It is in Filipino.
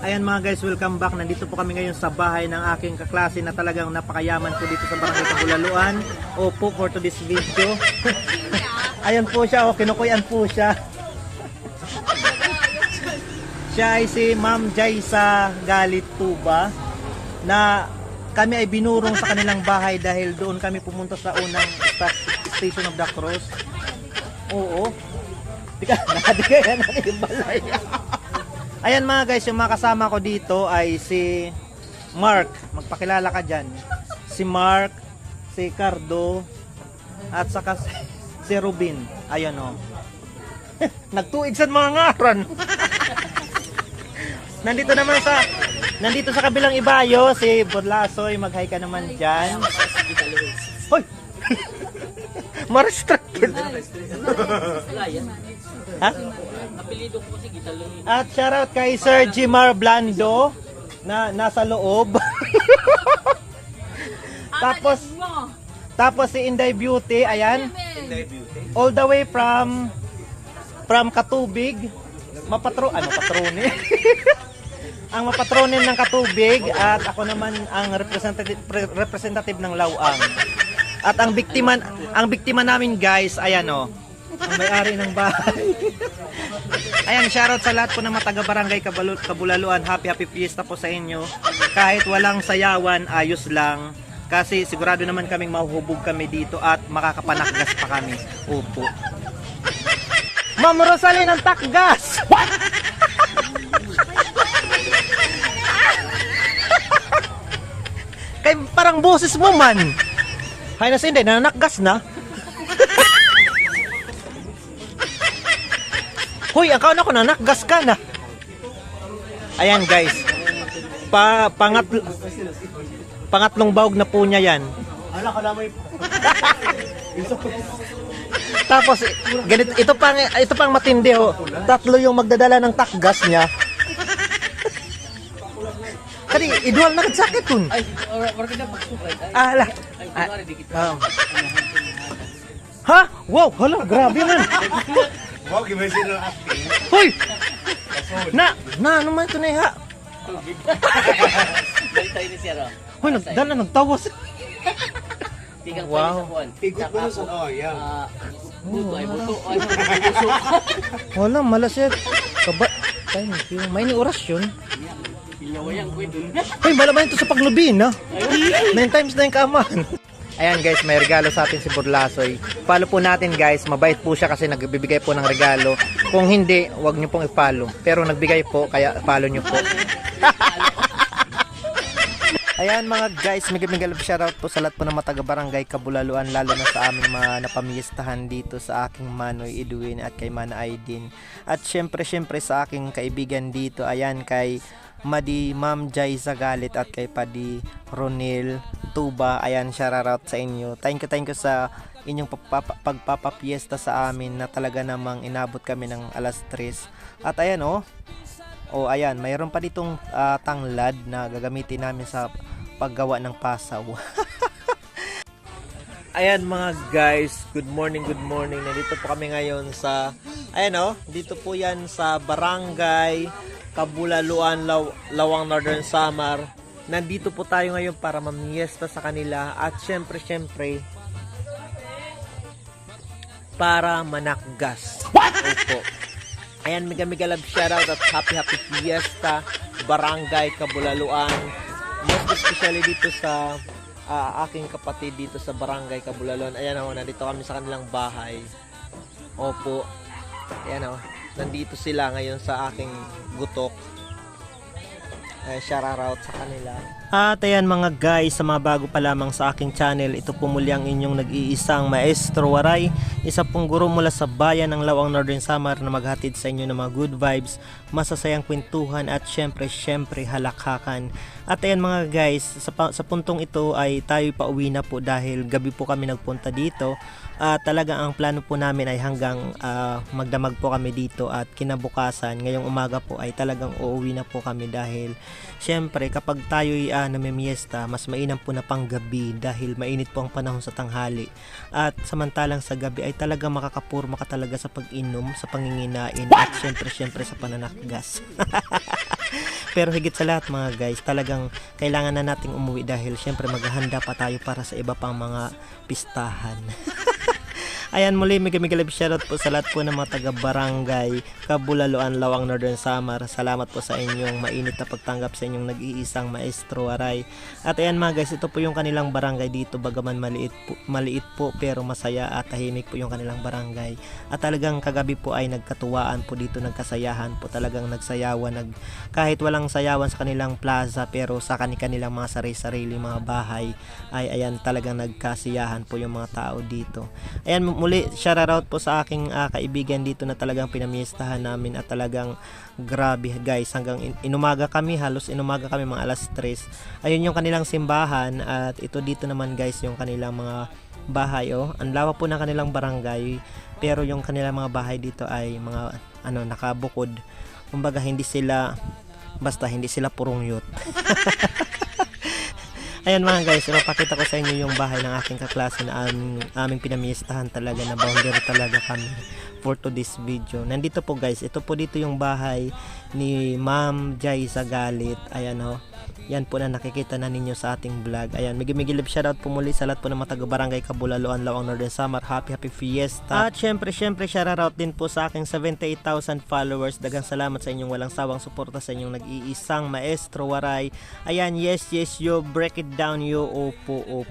Ayan mga guys, welcome back. Nandito po kami ngayon sa bahay ng aking kaklase na talagang napakayaman po dito sa Barangay Kabulaluan. Opo, for today's video. Ayan po siya, kinukuyan po siya. Siya ay si Ma'am Jaisa Galit Tuba na kami ay binurong sa kanilang bahay dahil doon kami pumunta sa unang station of the cross. Oo. Tika, yan ang balay. Ayan mga guys, yung mga kasama ko dito ay si Mark. Magpakilala ka dyan. Si Mark, si Cardo, at saka si Rubin. Ayan o. Nagtuig sa mga ngaran. Nandito sa kabilang ibayo, si Bodlasoy. Mag-hi ka naman dyan. Hoy! Ma-restricted. Ha? Apelido ko kasi Gitaloy. At shoutout kay Sir Jimar Blando na nasa loob. Tapos si Inday Beauty, ayan. All the way from Katubig. Mapatrone. Ang mapatronin ng Katubig at ako naman ang representative ng Lawang. At ang biktima namin guys, ayan o. Ang may-ari ng bahay. Ayan, shoutout sa lahat po ng mga taga-barangay Kabulaluan. Happy fiesta po sa inyo. Kahit walang sayawan, ayos lang. Kasi sigurado naman kaming mahuhubog kami dito at makakapanakgas pa kami. Opo. Ma'am Rosalie ng takgas! What? Kay parang boses mo man. Hay na hindi, nanakgas na. Hoy, akala ko nanakgas ka na. Ayan guys. Pangatlong bahog na po niya yan. Tapos ganito, ito pang matindi ho. Tatlo yung magdadala ng takgas niya. Kani idwal na sakit kun. Ay, wala ka na pagsukay. Ala. Ay, di kita. Ha? Wow, hala, grabe man. Wow, gimana sih ng acting? Hoy! Ano man ito na iha? Balik tayo ni Sierra. Hoy, nagtawas. Tigang Wow. Ikot ko sa yan. Buto ay buto. Ay, buto. Wala, malasit. May ni orasyon. Pinawayang ko ito. Hoy, malaman ito sa paglubin, ha? 9 times na yung kaman. Ayan guys, may regalo sa atin si Bodlasoy. Follow po natin guys, mabait po siya kasi nagbibigay po ng regalo. Kung hindi, wag niyo pong i-follow. Pero nagbigay po, kaya follow niyo po. Ayan mga guys, mega love shoutout po sa lahat po ng mga taga-barangay Kabulaluan, lalo na sa aming mga napamistahan dito sa aking Manoy Edwin at kay Mana Aydin. At syempre sa aking kaibigan dito, ayan kay Ma'am Jaisa Galit at kay Padi Ronel Tuba. Ayan, shoutout sa inyo. Thank you sa inyong pagpapapiesta sa amin na talaga namang inabot kami ng alas 3. At ayan ayan, mayroon pa ditong tanglad na gagamitin namin sa paggawa ng pasaw. Ayan mga guys, good morning. Nandito po kami ngayon sa, ayan dito po yan sa Barangay Kabulaluan, Lawang Northern Samar. Nandito po tayo ngayon para mamiesta sa kanila at syempre para manakgas. Opo. Ayan, mega love shoutout at happy fiesta Barangay Kabulaluan. Most especially dito sa aking kapatid dito sa Barangay Kabulaluan. Ayan nandito kami sa kanilang bahay. Opo. Ayan nandito sila ngayon sa aking gutok. Shoutout sa kanila. At ayan mga guys, sa mga bago pa lamang sa aking channel, ito po muli ang inyong nag-iisang Maestro Waray, isa pong guro mula sa bayan ng Lawang Northern Samar na maghatid sa inyo ng mga good vibes, masasayang kwentuhan at syempre halakhakan. At ayan mga guys, sa puntong ito ay tayo pauwi na po dahil gabi po kami nagpunta dito. Talaga ang plano po namin ay hanggang magdamag po kami dito at kinabukasan ngayong umaga po ay talagang uuwi na po kami dahil syempre kapag tayo'y namimiesta, mas mainam po na pang gabi dahil mainit po ang panahon sa tanghali. At samantalang sa gabi ay talaga makakapurma ka talaga sa pag-inom, sa panginginain at syempre sa pananakgas. pero higit sa lahat mga guys, talagang kailangan na nating umuwi dahil syempre maghahanda pa tayo para sa iba pang mga pistahan. Ayan, muli mega love shoutout po sa lahat po ng mga taga-barangay Kabulaluan, Lawang, Northern Samar. Salamat po sa inyong mainit na pagtanggap sa inyong nag-iisang Maestro Waray. At ayan mga guys, ito po yung kanilang barangay dito, bagaman maliit po pero masaya at tahimik po yung kanilang barangay. At talagang kagabi po ay nagkatuwaan po dito, nagkasayahan po, talagang nagsayawan, kahit walang sayawan sa kanilang plaza pero sa kanilang mga sarili-sarili mga bahay ay ayan, talagang nagkasiyahan po yung mga tao dito. Ayan, muli shoutout po sa aking kaibigan dito na talagang pinamiestahan namin at talagang grabe guys, hanggang inumaga kami, halos inumaga kami mga alas 3. Ayun yung kanilang simbahan at ito dito naman guys yung kanilang mga bahay. Ang lawa po ng kanilang barangay pero yung kanilang mga bahay dito ay mga nakabukod. Kumbaga hindi sila purong yut. Ayan mga guys, ipapakita ko sa inyo yung bahay ng aking kaklase na aming pinamiestahan talaga, na boundary talaga kami for to this video. Nandito po guys, ito po dito yung bahay ni Ma'am Jai Zagalit. Ayan yan po na nakikita na ninyo sa ating vlog. Ayan, migilib shoutout po muli sa lahat po ng mga taga-barangay Kabulaluan, Lawang, Northern Samar. Happy fiesta. At syempre shoutout din po sa aking 78,000 followers. Dagang salamat sa inyong walang sawang suporta sa inyong nag-iisang Maestro Waray. Ayan, yes, you break it down, you. Opo.